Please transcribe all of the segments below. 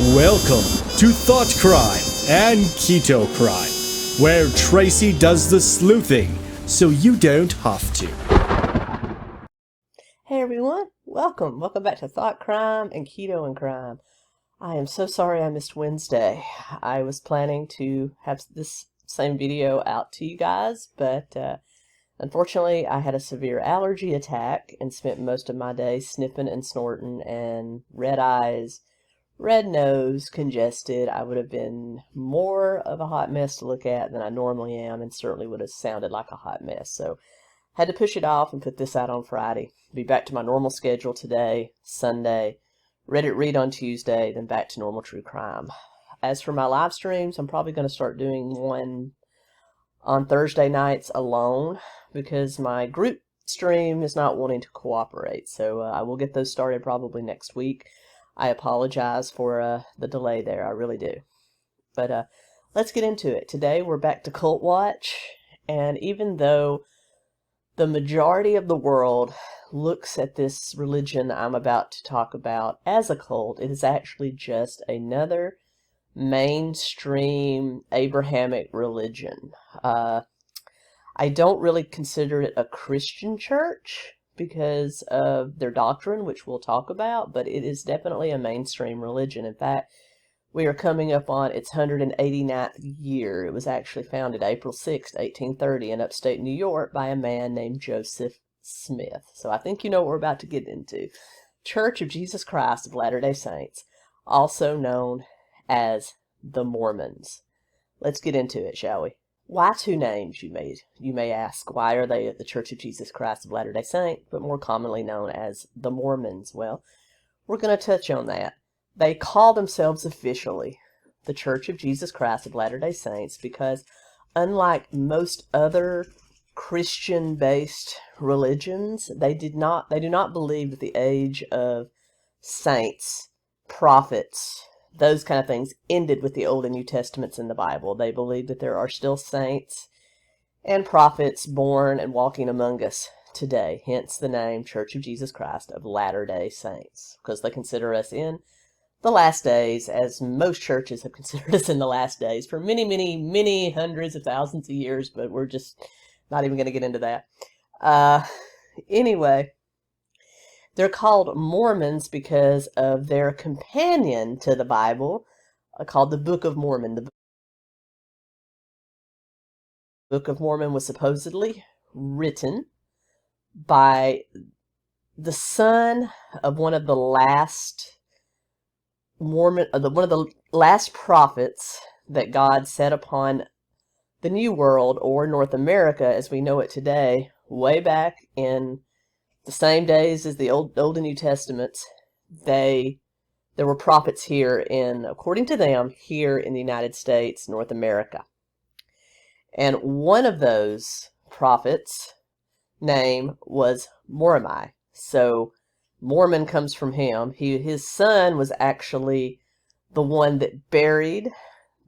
Welcome to Thought Crime and Keto Crime, where Tracy does the sleuthing so you don't have to. Hey everyone, welcome back to Thought Crime and Keto and Crime. I am so sorry I missed Wednesday. I was planning to have this same video out to you guys, but unfortunately I had a severe allergy attack and spent most of my day sniffing and snorting and red eyes, red nose, congested. I would have been more of a hot mess to look at than I normally am, and certainly would have sounded like a hot mess. So had to push it off and put this out on Friday. Be back to my normal schedule today, Sunday, Reddit read on Tuesday, then back to normal true crime. As for my live streams, I'm probably going to start doing one on Thursday nights alone because my group stream is not wanting to cooperate. So I will get those started probably next week. I apologize for the delay there. I really do. But let's get into it. Today we're back to Cult Watch. And even though the majority of the world looks at this religion I'm about to talk about as a cult, it is actually just another mainstream Abrahamic religion. I don't really consider it a Christian church because of their doctrine, which we'll talk about, but it is definitely a mainstream religion. In fact, we are coming up on its 189th year. It was actually founded April 6, 1830 in upstate New York by a man named Joseph Smith. So I think you know what we're about to get into. Church of Jesus Christ of Latter-day Saints, also known as the Mormons. Let's get into it, shall we? Why two names, you may ask? Why are they the Church of Jesus Christ of Latter-day Saints, but more commonly known as the Mormons? Well, we're going to touch on that. They call themselves officially the Church of Jesus Christ of Latter-day Saints because unlike most other Christian-based religions, they do not believe that the age of saints, prophets, those kind of things ended with the Old and New Testaments in the Bible. They believe that there are still saints and prophets born and walking among us today, hence the name Church of Jesus Christ of Latter-day Saints, because they consider us in the last days, as most churches have considered us in the last days for many, many, many hundreds of thousands of years, but we're just not even going to get into that. Anyway, they're called Mormons because of their companion to the Bible, called the Book of Mormon. The Book of Mormon was supposedly written by the son of one of the last one of the last prophets that God set upon the New World, or North America as we know it today, way back in the same days as the Old and New Testaments. There were prophets here according to them, here in the United States, North America. And one of those prophets' name was Moroni. So Mormon comes from him. His son was actually the one that buried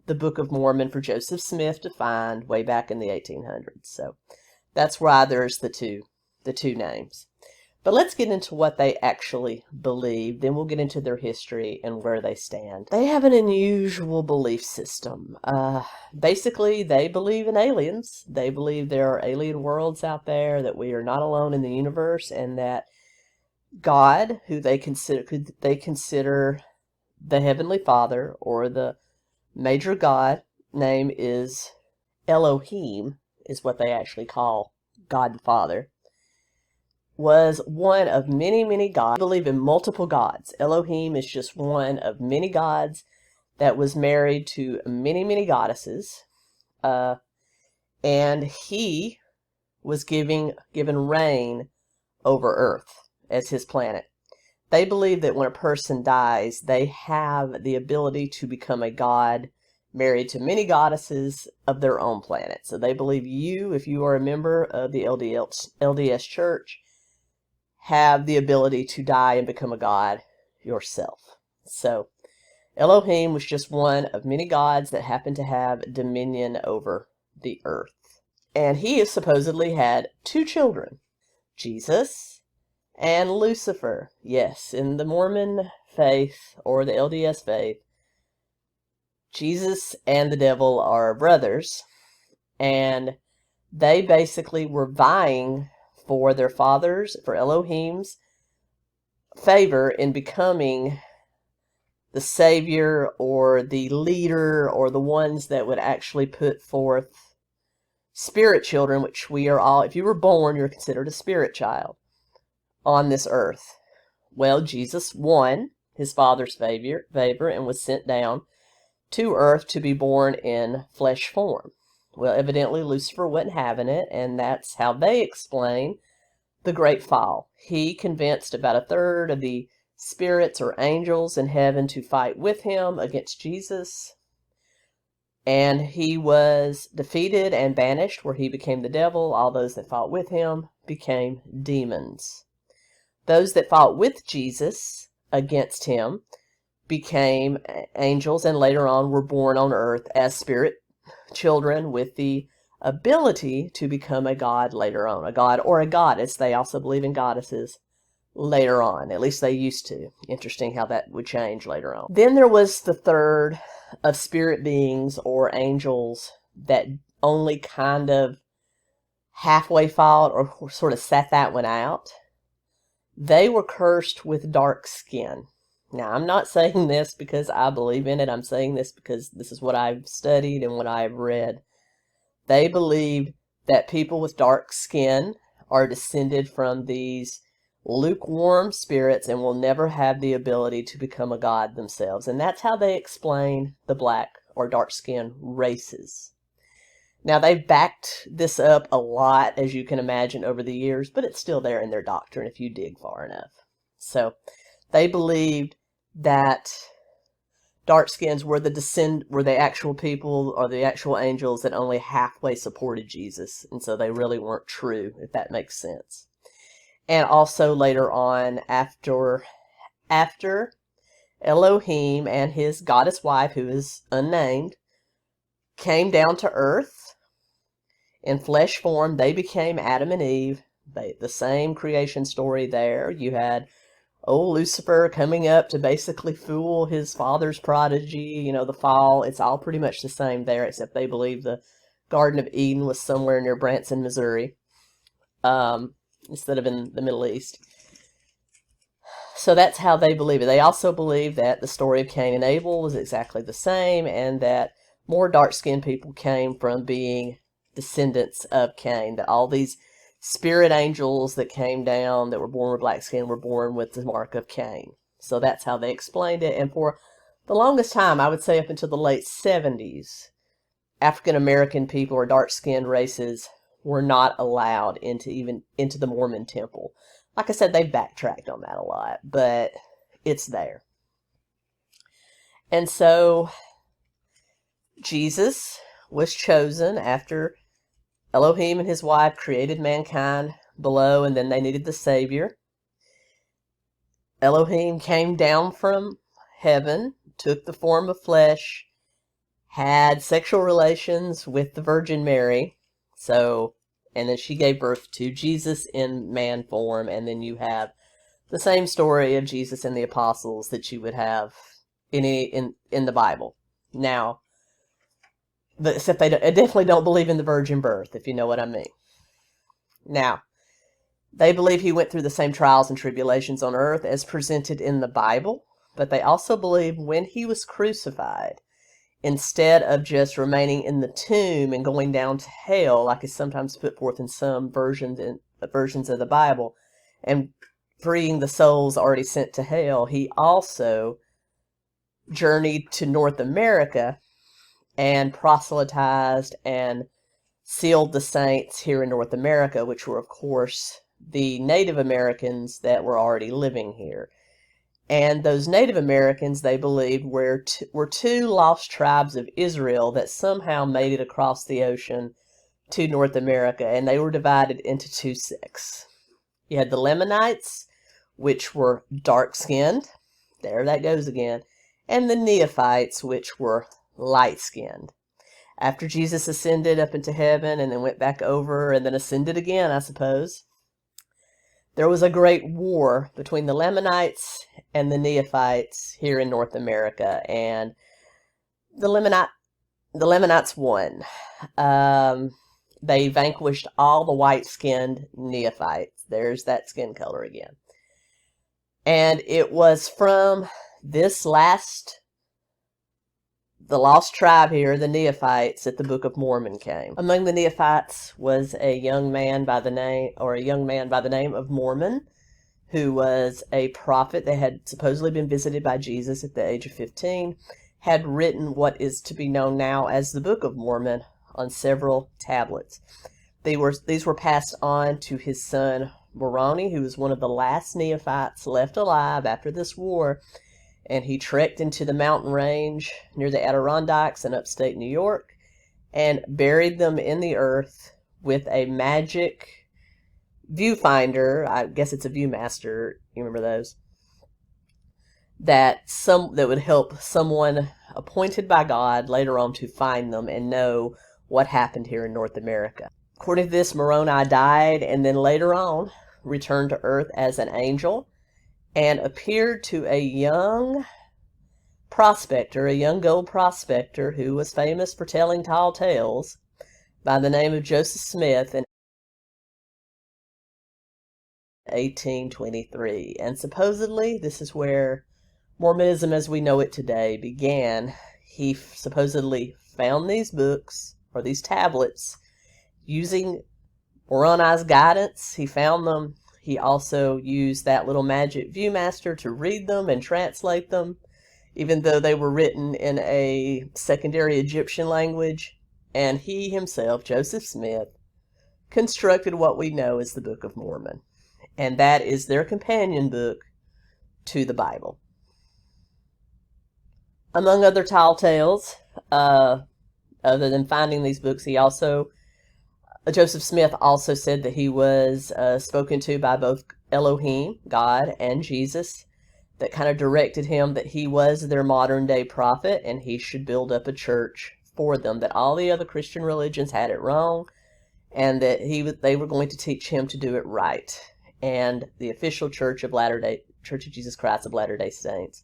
the Book of Mormon for Joseph Smith to find way back in the 1800s. So that's why there's the two names. But let's get into what they actually believe. Then we'll get into their history and where they stand. They have an unusual belief system. Basically, they believe in aliens. They believe there are alien worlds out there, that we are not alone in the universe, and that God, who they consider the Heavenly Father, or the major God, name is Elohim, is what they actually call God the Father, was one of many, many gods. They believe in multiple gods. Elohim is just one of many gods that was married to many, many goddesses. And he was given reign over Earth as his planet. They believe that when a person dies, they have the ability to become a god married to many goddesses of their own planet. So they believe if you are a member of the LDS Church, have the ability to die and become a god yourself. So Elohim was just one of many gods that happened to have dominion over the earth. And he supposedly had two children, Jesus and Lucifer. Yes, in the Mormon faith, or the LDS faith, Jesus and the devil are brothers, and they basically were vying for their father's, for Elohim's favor in becoming the savior or the leader or the ones that would actually put forth spirit children, which we are all, if you were born, you're considered a spirit child on this earth. Well, Jesus won his father's favor and was sent down to earth to be born in flesh form. Well, evidently Lucifer wasn't having it, and that's how they explain the great fall. He convinced about a third of the spirits or angels in heaven to fight with him against Jesus, and he was defeated and banished, where he became the devil. All those that fought with him became demons. Those that fought with Jesus against him became angels, and later on were born on earth as spirit children with the ability to become a god later on, a god or a goddess. They also believe in goddesses later on. At least they used to. Interesting how that would change later on. Then there was the third of spirit beings or angels that only kind of halfway fought or sort of sat that one out. They were cursed with dark skin. Now, I'm not saying this because I believe in it. I'm saying this because this is what I've studied and what I've read. They believed that people with dark skin are descended from these lukewarm spirits and will never have the ability to become a god themselves. And that's how they explain the black or dark skin races. Now, they've backed this up a lot, as you can imagine, over the years, but it's still there in their doctrine if you dig far enough. So they believed that dark skins were the actual people or the actual angels that only halfway supported Jesus, and so they really weren't true, if that makes sense. And also later on, after Elohim and his goddess wife, who is unnamed, came down to earth in flesh form, they became Adam and Eve. The same creation story there. You had old Lucifer coming up to basically fool his father's prodigy, the fall. It's all pretty much the same there, except they believe the Garden of Eden was somewhere near Branson, Missouri, instead of in the Middle East. So that's how they believe it. They also believe that the story of Cain and Abel was exactly the same, and that more dark-skinned people came from being descendants of Cain, that all these spirit angels that came down that were born with black skin were born with the mark of Cain. So that's how they explained it. And for the longest time, I would say up until the late 70s, African American people or dark-skinned races were not allowed into the Mormon temple. Like I said, they've backtracked on that a lot, but it's there. And so Jesus was chosen after Elohim and his wife created mankind below, and then they needed the Savior. Elohim came down from heaven, took the form of flesh, had sexual relations with the Virgin Mary, and then she gave birth to Jesus in man form, and then you have the same story of Jesus and the apostles that you would have in the Bible. Now, except they definitely don't believe in the virgin birth, if you know what I mean. Now, they believe he went through the same trials and tribulations on earth as presented in the Bible, but they also believe when he was crucified, instead of just remaining in the tomb and going down to hell, like is sometimes put forth in some versions of the Bible, and freeing the souls already sent to hell, he also journeyed to North America and proselytized and sealed the saints here in North America, which were, of course, the Native Americans that were already living here. And those Native Americans, they believed, were two lost tribes of Israel that somehow made it across the ocean to North America, and they were divided into two sects. You had the Lamanites, which were dark-skinned. There that goes again. And the Neophytes, which were light-skinned. After Jesus ascended up into heaven and then went back over and then ascended again, I suppose, there was a great war between the Lamanites and the Neophytes here in North America. And The Lamanites won. They vanquished all the white-skinned neophytes. There's that skin color again. And it was from this the lost tribe here, the Neophytes, that the Book of Mormon came. Among the Neophytes was a young man by the name of Mormon, who was a prophet that had supposedly been visited by Jesus at the age of 15, had written what is to be known now as the Book of Mormon on several tablets. These were passed on to his son Moroni, who was one of the last Neophytes left alive after this war, and he trekked into the mountain range near the Adirondacks in upstate New York and buried them in the earth with a magic viewfinder. I guess it's a Viewmaster. You remember those? That would help someone appointed by God later on to find them and know what happened here in North America. According to this, Moroni died and then later on returned to earth as an angel and appeared to a young prospector, a young gold prospector who was famous for telling tall tales by the name of Joseph Smith in 1823. And supposedly this is where Mormonism as we know it today began. He supposedly found these books, or these tablets, using Moroni's guidance. He found them. He also used that little magic Viewmaster to read them and translate them, even though they were written in a secondary Egyptian language. And he himself, Joseph Smith, constructed what we know as the Book of Mormon. And that is their companion book to the Bible. Among other tall tales, other than finding these books, Joseph Smith also said that he was spoken to by both Elohim, God, and Jesus, that kind of directed him that he was their modern day prophet and he should build up a church for them, that all the other Christian religions had it wrong and that they were going to teach him to do it right. And the official Church of Jesus Christ of Latter-day Saints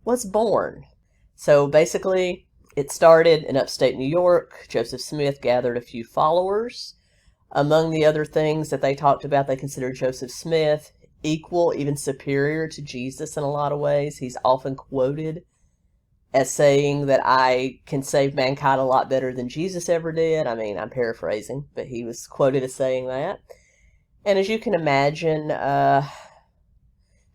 was born. So basically, it started in upstate New York. Joseph Smith gathered a few followers. Among the other things that they talked about, they considered Joseph Smith equal, even superior to Jesus in a lot of ways. He's often quoted as saying that I can save mankind a lot better than Jesus ever did. I mean, I'm paraphrasing, but he was quoted as saying that. And as you can imagine,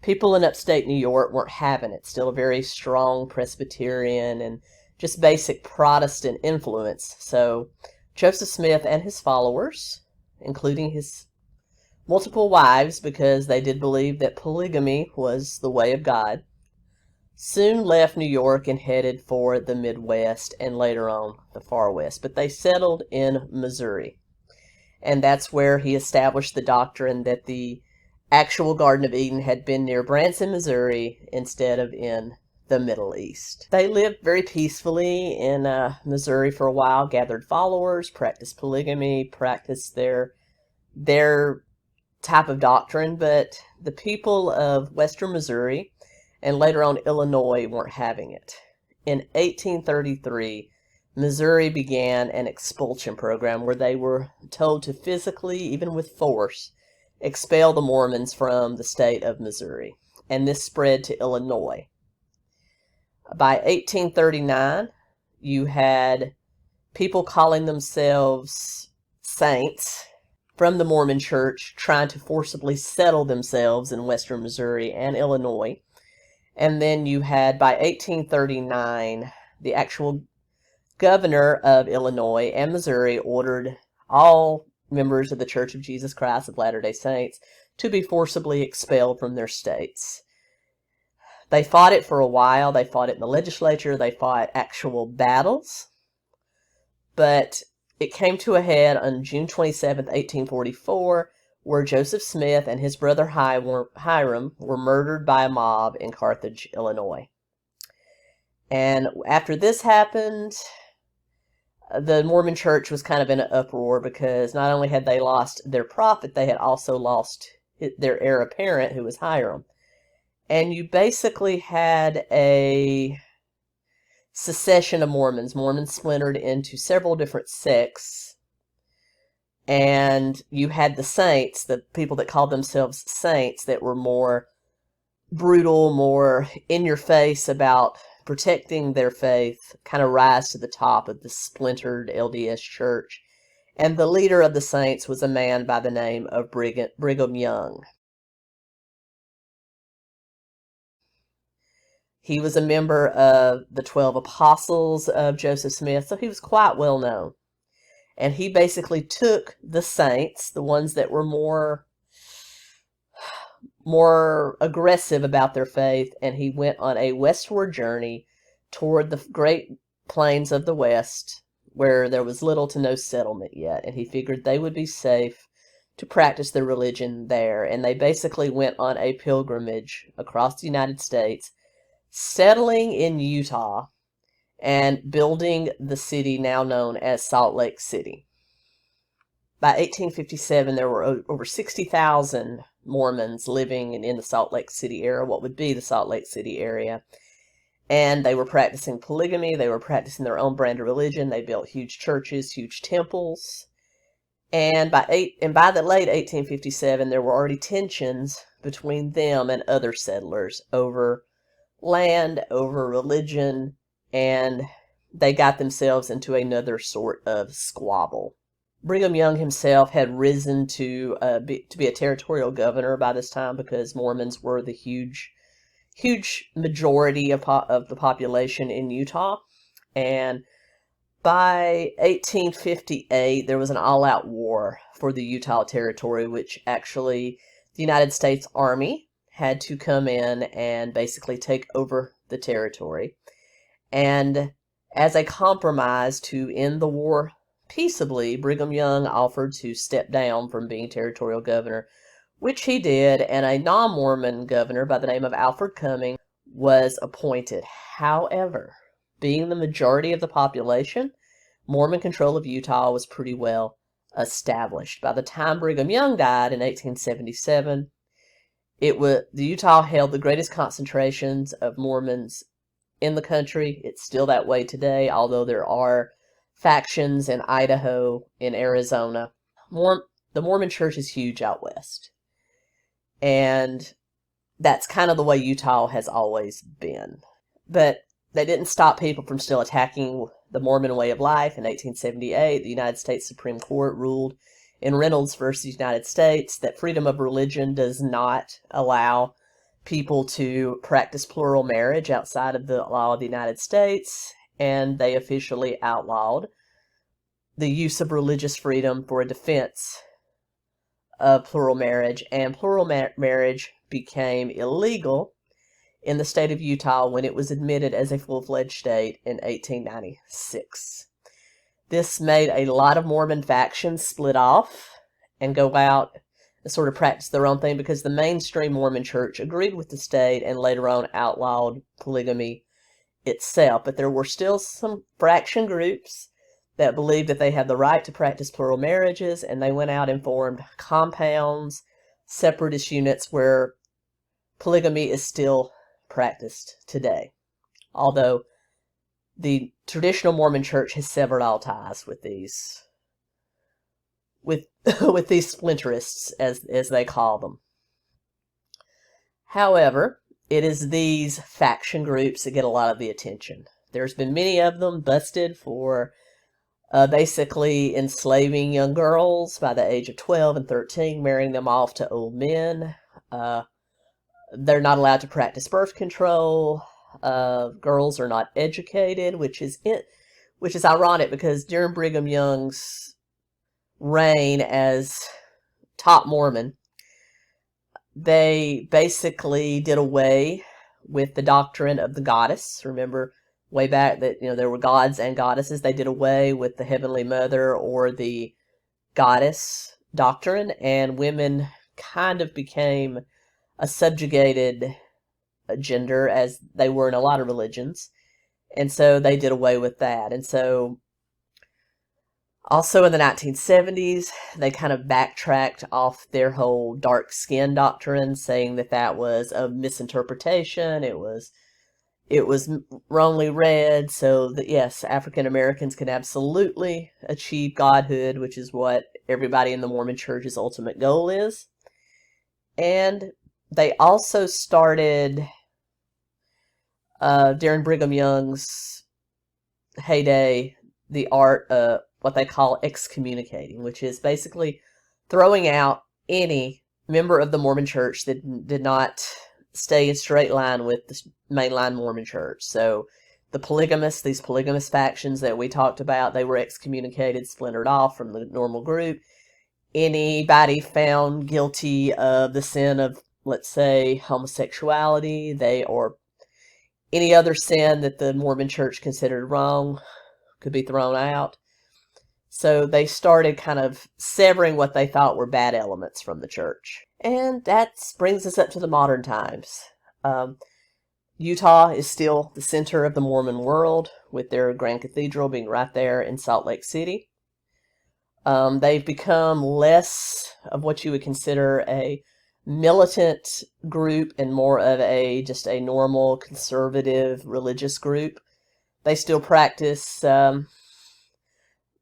people in upstate New York weren't having it. Still a very strong Presbyterian and just basic Protestant influence. So Joseph Smith and his followers, including his multiple wives, because they did believe that polygamy was the way of God, soon left New York and headed for the Midwest and later on the Far West. But they settled in Missouri. And that's where he established the doctrine that the actual Garden of Eden had been near Branson, Missouri, instead of in the Middle East. They lived very peacefully in Missouri for a while, gathered followers, practiced polygamy, practiced their type of doctrine, but the people of western Missouri and later on Illinois weren't having it. In 1833, Missouri began an expulsion program where they were told to physically, even with force, expel the Mormons from the state of Missouri. And this spread to Illinois. By 1839, you had people calling themselves saints from the Mormon Church trying to forcibly settle themselves in western Missouri and Illinois. And then you had, by 1839, the actual governor of Illinois and Missouri ordered all members of the Church of Jesus Christ of Latter-day Saints to be forcibly expelled from their states. They fought it for a while. They fought it in the legislature. They fought actual battles. But it came to a head on June 27th, 1844, where Joseph Smith and his brother Hiram were murdered by a mob in Carthage, Illinois. And after this happened, the Mormon Church was kind of in an uproar because not only had they lost their prophet, they had also lost their heir apparent, who was Hiram. And you basically had a secession of Mormons. Mormons splintered into several different sects. And you had the saints, the people that called themselves saints, that were more brutal, more in your face about protecting their faith, kind of rise to the top of the splintered LDS church. And the leader of the saints was a man by the name of Brigham Young. He was a member of the 12 Apostles of Joseph Smith, so he was quite well known. And he basically took the saints, the ones that were more aggressive about their faith, and he went on a westward journey toward the great plains of the West, where there was little to no settlement yet, and he figured they would be safe to practice their religion there. And they basically went on a pilgrimage across the United States, settling in Utah and building the city now known as Salt Lake City. By 1857, there were over 60,000 Mormons living in the Salt Lake City area, what would be the Salt Lake City area. And they were practicing polygamy. They were practicing their own brand of religion. They built huge churches, huge temples. And by the late 1857, there were already tensions between them and other settlers over land, over religion, and they got themselves into another sort of squabble. Brigham Young himself had risen to be a territorial governor by this time, because Mormons were the huge majority of the population in Utah. And by 1858, there was an all-out war for the Utah territory, which actually the United States Army had to come in and basically take over the territory. And as a compromise to end the war peaceably, Brigham Young offered to step down from being territorial governor, which he did, and a non-Mormon governor by the name of Alfred Cumming was appointed. However, being the majority of the population, Mormon control of Utah was pretty well established. By the time Brigham Young died in 1877, the Utah held the greatest concentrations of Mormons in the country. It's still that way today, although there are factions in Idaho, in Arizona. The Mormon church is huge out west. And that's kind of the way Utah has always been. But they didn't stop people from still attacking the Mormon way of life. In 1878, the United States Supreme Court ruled in Reynolds versus United States that freedom of religion does not allow people to practice plural marriage outside of the law of the United States, and they officially outlawed the use of religious freedom for a defense of plural marriage, and plural marriage became illegal in the state of Utah when it was admitted as a full-fledged state in 1896. This made a lot of Mormon factions split off and go out and sort of practice their own thing, because the mainstream Mormon church agreed with the state and later on outlawed polygamy itself. But there were still some fraction groups that believed that they had the right to practice plural marriages, and they went out and formed compounds, separatist units, where polygamy is still practiced today. Although the traditional Mormon church has severed all ties with these with these splinterists, as they call them. However, it is these faction groups that get a lot of the attention. There's been many of them busted for basically enslaving young girls by the age of 12 and 13, marrying them off to old men. They're not allowed to practice birth control. Girls are not educated, which is ironic, because during Brigham Young's reign as top Mormon, they basically did away with the doctrine of the goddess. Remember, way back that there were gods and goddesses. They did away with the Heavenly Mother or the goddess doctrine, and women kind of became a subjugated gender, as they were in a lot of religions. And so they did away with that. And so also in the 1970s, they kind of backtracked off their whole dark skin doctrine, saying that that was a misinterpretation. It was it was wrongly read so that, yes, African Americans can absolutely achieve godhood, which is what everybody in the Mormon Church's ultimate goal is. And they also started, during Brigham Young's heyday, the art of what they call excommunicating, which is basically throwing out any member of the Mormon Church that did not stay in straight line with the mainline Mormon Church. So the polygamists, these polygamous factions that we talked about, they were excommunicated, splintered off from the normal group. Anybody found guilty of the sin of, let's say, homosexuality, or any other sin that the Mormon Church considered wrong, could be thrown out. So they started kind of severing what they thought were bad elements from the church. And that brings us up to the modern times. Utah is still the center of the Mormon world, with their Grand Cathedral being right there in Salt Lake City. They've become less of what you would consider a militant group and more of just a normal conservative religious group. They still practice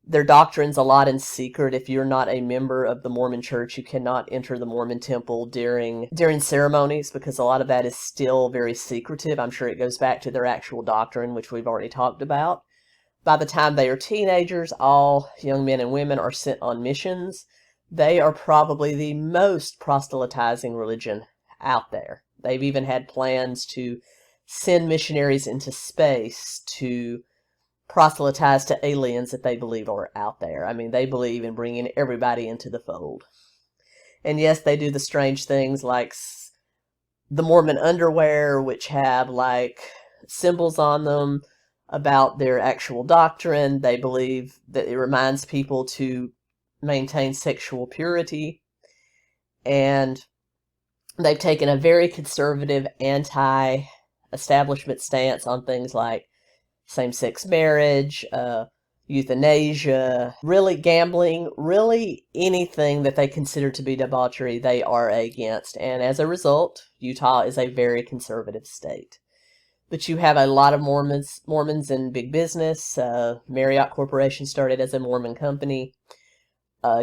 their doctrines a lot in secret. If you're not a member of the Mormon Church, you cannot enter the Mormon temple during ceremonies, because a lot of that is still very secretive. I'm sure it goes back to their actual doctrine, which we've already talked about. By the time they are teenagers, all young men and women are sent on missions. They are probably the most proselytizing religion out there. They've even had plans to send missionaries into space to proselytize to aliens that they believe are out there. I mean, they believe in bringing everybody into the fold. And yes, they do the strange things like the Mormon underwear, which have like symbols on them about their actual doctrine. They believe that it reminds people to maintain sexual purity. And they've taken a very conservative, anti-establishment stance on things like same-sex marriage, euthanasia, really gambling, really anything that they consider to be debauchery, they are against. And as a result, Utah is a very conservative state. But you have a lot of Mormons in big business. Marriott Corporation started as a Mormon company.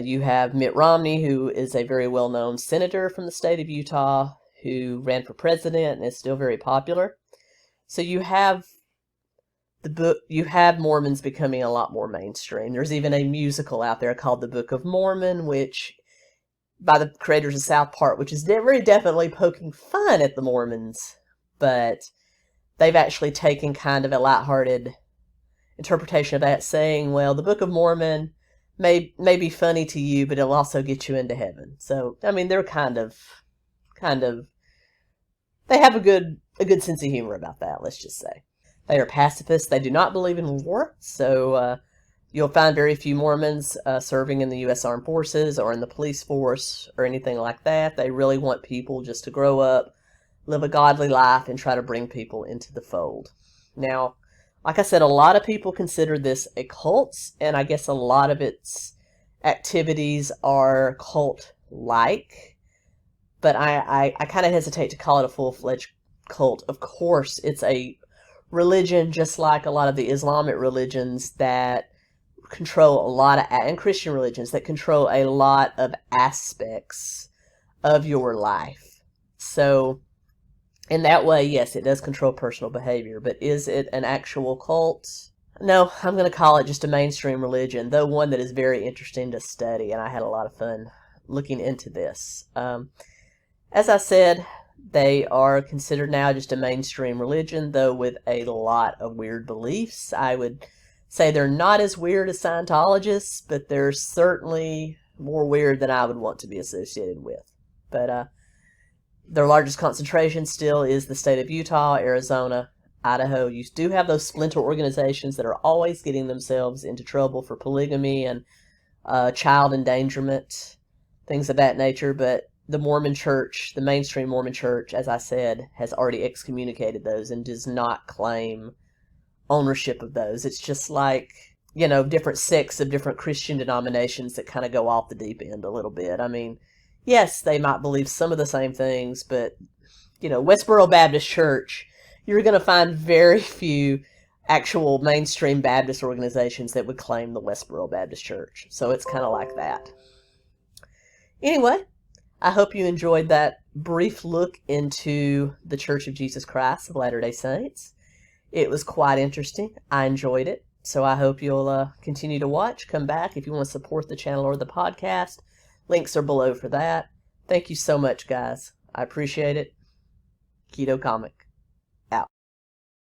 You have Mitt Romney, who is a very well-known senator from the state of Utah, who ran for president and is still very popular. So you have Mormons becoming a lot more mainstream. There's even a musical out there called The Book of Mormon, which, by the creators of South Park, which is very definitely poking fun at the Mormons, but they've actually taken kind of a lighthearted interpretation of that, saying, well, the Book of Mormon may be funny to you, but it'll also get you into heaven. So, I mean, they're kind of, they have a good sense of humor about that, let's just say. They are pacifists. They do not believe in war, so you'll find very few Mormons serving in the U.S. Armed Forces or in the police force or anything like that. They really want people just to grow up, live a godly life, and try to bring people into the fold. Now, like I said, a lot of people consider this a cult, and I guess a lot of its activities are cult-like, but I kind of hesitate to call it a full-fledged cult. Of course, it's a religion just like a lot of the Islamic religions that control a lot of, and Christian religions that control a lot of aspects of your life. So in that way, yes, it does control personal behavior, but is it an actual cult? No, I'm going to call it just a mainstream religion, though one that is very interesting to study, and I had a lot of fun looking into this. As I said, they are considered now just a mainstream religion, though with a lot of weird beliefs. I would say they're not as weird as Scientologists, but they're certainly more weird than I would want to be associated with. But their largest concentration still is the state of Utah, Arizona, Idaho. You do have those splinter organizations that are always getting themselves into trouble for polygamy and child endangerment, things of that nature, but the Mormon Church, the mainstream Mormon Church, as I said, has already excommunicated those and does not claim ownership of those. It's just like, different sects of different Christian denominations that kind of go off the deep end a little bit. I mean, yes, they might believe some of the same things, but, Westboro Baptist Church, you're going to find very few actual mainstream Baptist organizations that would claim the Westboro Baptist Church. So it's kind of like that. Anyway, I hope you enjoyed that brief look into the Church of Jesus Christ of Latter-day Saints. It was quite interesting. I enjoyed it. So I hope you'll continue to watch. Come back if you want to support the channel or the podcast. Links are below for that. Thank you so much, guys. I appreciate it. Keto Comic.